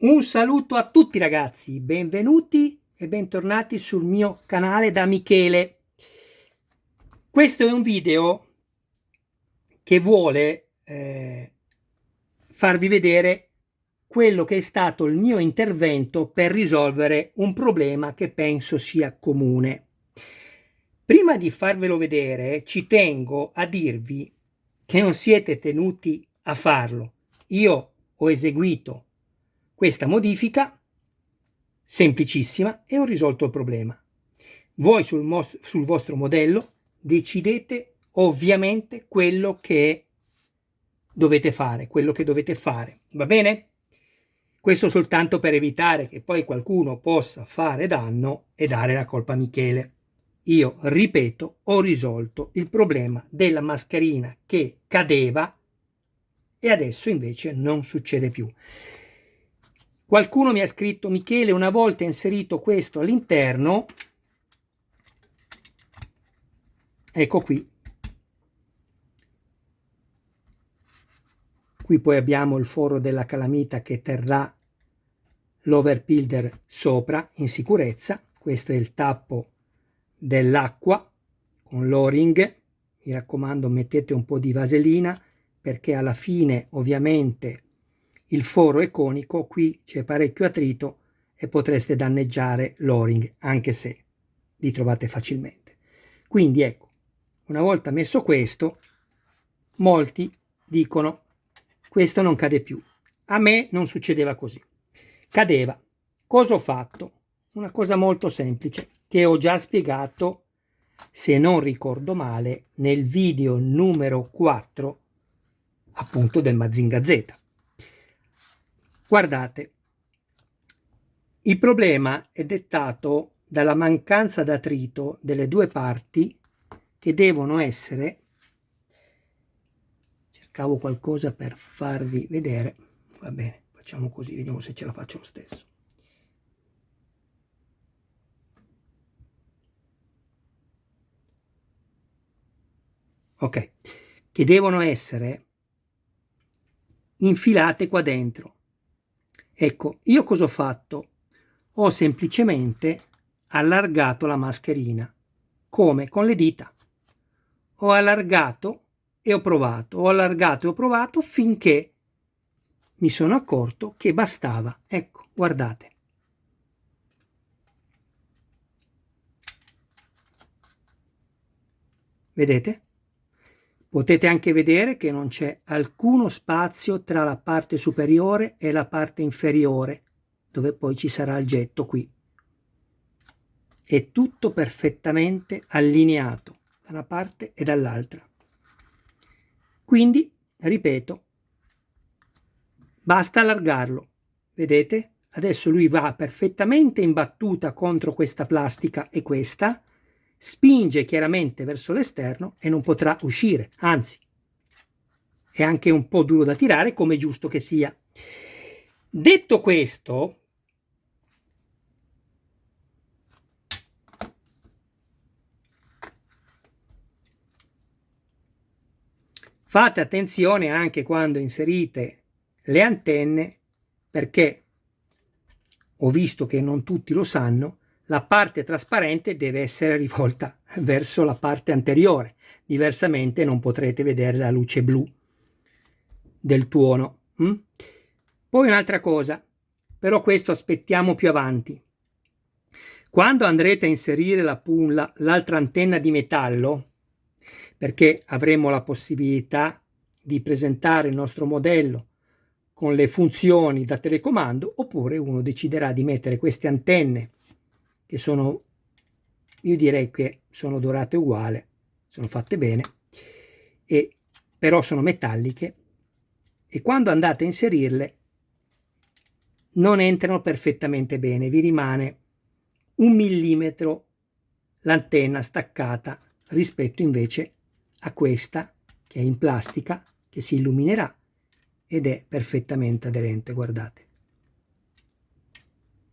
Un saluto a tutti ragazzi, benvenuti e bentornati sul mio canale da Michele. Questo è un video che vuole farvi vedere quello che è stato il mio intervento per risolvere un problema che penso sia comune. Prima di farvelo vedere ci tengo a dirvi che non siete tenuti a farlo. Io ho eseguito questa modifica semplicissima e ho risolto il problema. Voi sul vostro modello decidete ovviamente quello che dovete fare, va bene? Questo soltanto per evitare che poi qualcuno possa fare danno e dare la colpa a Michele. Io, ripeto, ho risolto il problema della mascherina che cadeva e adesso invece non succede più. Qualcuno mi ha scritto: Michele, una volta inserito questo all'interno, ecco qui poi abbiamo il foro della calamita che terrà l'overbuilder sopra in sicurezza. Questo è il tappo dell'acqua con l'o-ring. Mi raccomando, mettete un po' di vaselina, perché alla fine ovviamente il foro è conico, qui c'è parecchio attrito e potreste danneggiare l'o-ring, anche se li trovate facilmente. Quindi ecco, una volta messo questo, molti dicono: questo non cade più. A me non succedeva così, cadeva. Cosa ho fatto? Una cosa molto semplice che ho già spiegato, se non ricordo male, nel video numero 4 appunto del Mazinga Z. Guardate, il problema è dettato dalla mancanza d'attrito delle due parti che devono essere, cercavo qualcosa per farvi vedere, va bene, facciamo così, vediamo se ce la faccio lo stesso. Ok, che devono essere infilate qua dentro. Ecco, io cosa ho fatto? Ho semplicemente allargato la mascherina, come con le dita. Ho allargato e ho provato, ho allargato e ho provato finché mi sono accorto che bastava. Ecco, guardate. Vedete? Potete anche vedere che non c'è alcuno spazio tra la parte superiore e la parte inferiore, dove poi ci sarà il getto qui. È tutto perfettamente allineato da una parte e dall'altra. Quindi, ripeto, basta allargarlo. Vedete? Adesso lui va perfettamente in battuta contro questa plastica e questa, spinge chiaramente verso l'esterno e non potrà uscire, anzi è anche un po' duro da tirare, come è giusto che sia. Detto questo, fate attenzione anche quando inserite le antenne, perché ho visto che non tutti lo sanno, la parte trasparente deve essere rivolta verso la parte anteriore, diversamente non potrete vedere la luce blu del tuono. Poi un'altra cosa, però questo aspettiamo più avanti. Quando andrete a inserire l'altra antenna di metallo, perché avremo la possibilità di presentare il nostro modello con le funzioni da telecomando, oppure uno deciderà di mettere queste antenne che sono, io direi che sono dorate uguali, sono fatte bene, e però sono metalliche, e quando andate a inserirle non entrano perfettamente bene, vi rimane 1 millimetro l'antenna staccata rispetto invece a questa che è in plastica, che si illuminerà ed è perfettamente aderente. Guardate,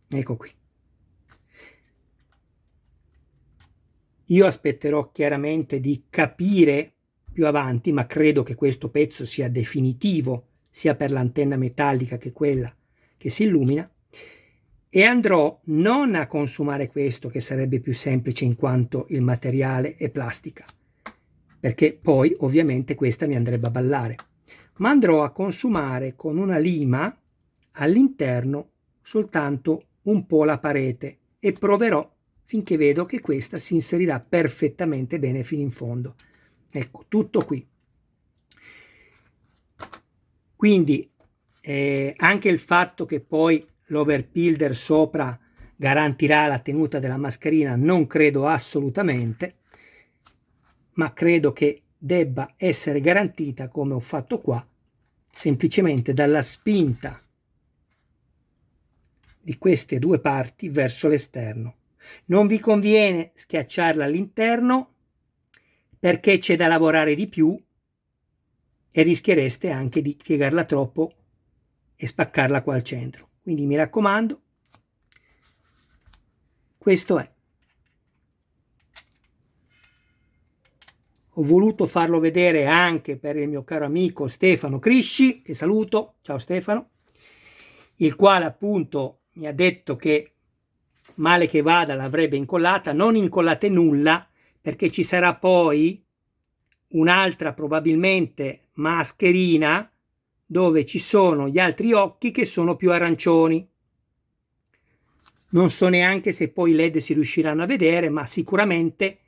ecco qui. Io aspetterò chiaramente di capire più avanti, ma credo che questo pezzo sia definitivo sia per l'antenna metallica che quella che si illumina, e andrò non a consumare questo, che sarebbe più semplice in quanto il materiale è plastica, perché poi ovviamente questa mi andrebbe a ballare, ma andrò a consumare con una lima all'interno soltanto un po' la parete e proverò finché vedo che questa si inserirà perfettamente bene fino in fondo. Ecco, tutto qui. Quindi anche il fatto che poi l'overbuilder sopra garantirà la tenuta della mascherina non credo assolutamente, ma credo che debba essere garantita, come ho fatto qua, semplicemente dalla spinta di queste due parti verso l'esterno. Non vi conviene schiacciarla all'interno perché c'è da lavorare di più e rischiereste anche di piegarla troppo e spaccarla qua al centro. Quindi mi raccomando, questo è. Ho voluto farlo vedere anche per il mio caro amico Stefano Crisci, che saluto, ciao Stefano, il quale appunto mi ha detto che male che vada l'avrebbe incollata. Non incollate nulla, perché ci sarà poi un'altra probabilmente mascherina dove ci sono gli altri occhi che sono più arancioni. Non so neanche se poi i LED si riusciranno a vedere, ma sicuramente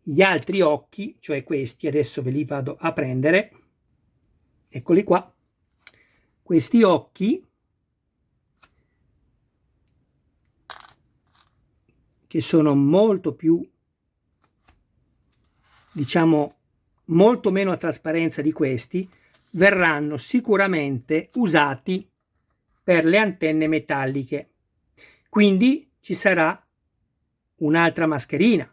gli altri occhi, cioè questi, adesso ve li vado a prendere, eccoli qua, questi occhi che sono molto più, diciamo, molto meno a trasparenza di questi, verranno sicuramente usati per le antenne metalliche. Quindi ci sarà un'altra mascherina,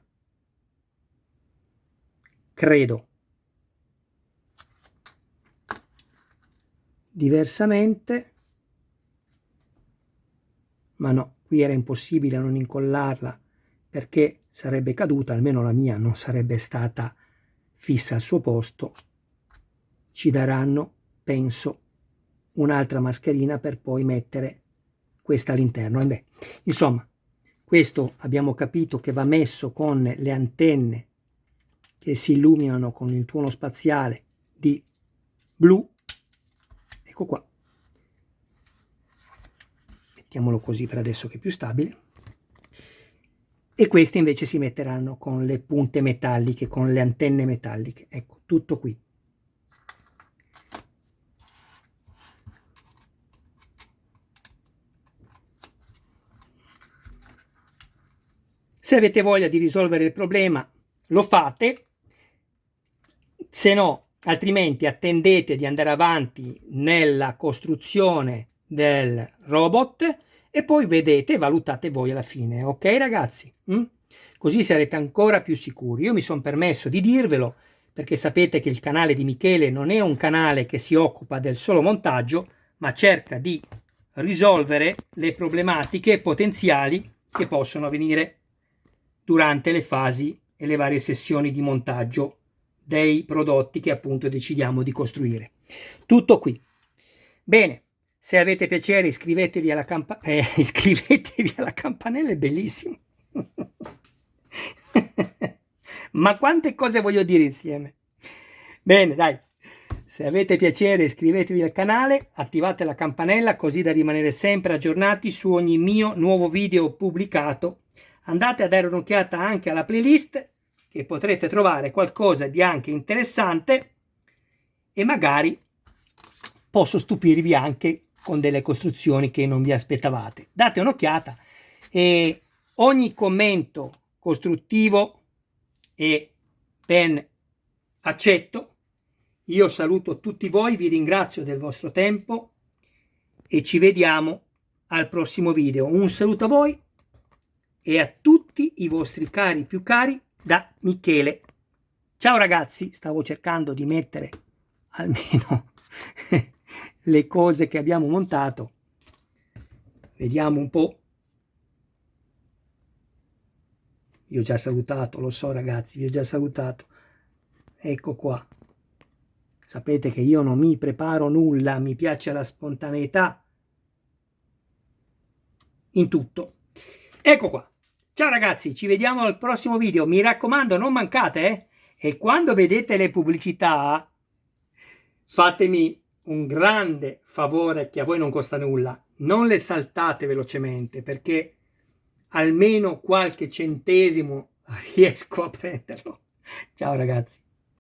credo. Diversamente, ma no, qui era impossibile non incollarla perché sarebbe caduta, almeno la mia non sarebbe stata fissa al suo posto. Ci daranno, penso, un'altra mascherina per poi mettere questa all'interno. E beh, insomma, questo abbiamo capito che va messo con le antenne che si illuminano con il tuono spaziale di blu. Ecco qua. Mettiamolo così per adesso che è più stabile. E queste invece si metteranno con le punte metalliche, con le antenne metalliche. Ecco, tutto qui. Se avete voglia di risolvere il problema, lo fate. Se no, altrimenti attendete di andare avanti nella costruzione del robot e poi vedete, valutate voi alla fine, ok ragazzi? Così sarete ancora più sicuri. Io mi sono permesso di dirvelo perché sapete che il canale di Michele non è un canale che si occupa del solo montaggio, ma cerca di risolvere le problematiche potenziali che possono avvenire durante le fasi e le varie sessioni di montaggio dei prodotti che appunto decidiamo di costruire. Tutto qui. Bene, se avete piacere iscrivetevi alla campanella, è bellissimo. Ma quante cose voglio dire insieme. Bene, dai. Se avete piacere iscrivetevi al canale, attivate la campanella così da rimanere sempre aggiornati su ogni mio nuovo video pubblicato. Andate a dare un'occhiata anche alla playlist, che potrete trovare qualcosa di anche interessante e magari posso stupirvi anche con delle costruzioni che non vi aspettavate. Date un'occhiata e ogni commento costruttivo è ben accetto. Io saluto tutti voi, vi ringrazio del vostro tempo e ci vediamo al prossimo video. Un saluto a voi e a tutti i vostri cari più cari da Michele. Ciao ragazzi, stavo cercando di mettere almeno le cose che abbiamo montato. Vediamo un po'. Vi ho già salutato, lo so ragazzi, vi ho già salutato. Ecco qua. Sapete che io non mi preparo nulla, mi piace la spontaneità. in tutto. Ecco qua. Ciao ragazzi, ci vediamo al prossimo video. Mi raccomando, non mancate, e quando vedete le pubblicità fatemi un grande favore che a voi non costa nulla, non le saltate velocemente, perché almeno qualche centesimo riesco a prenderlo. Ciao ragazzi.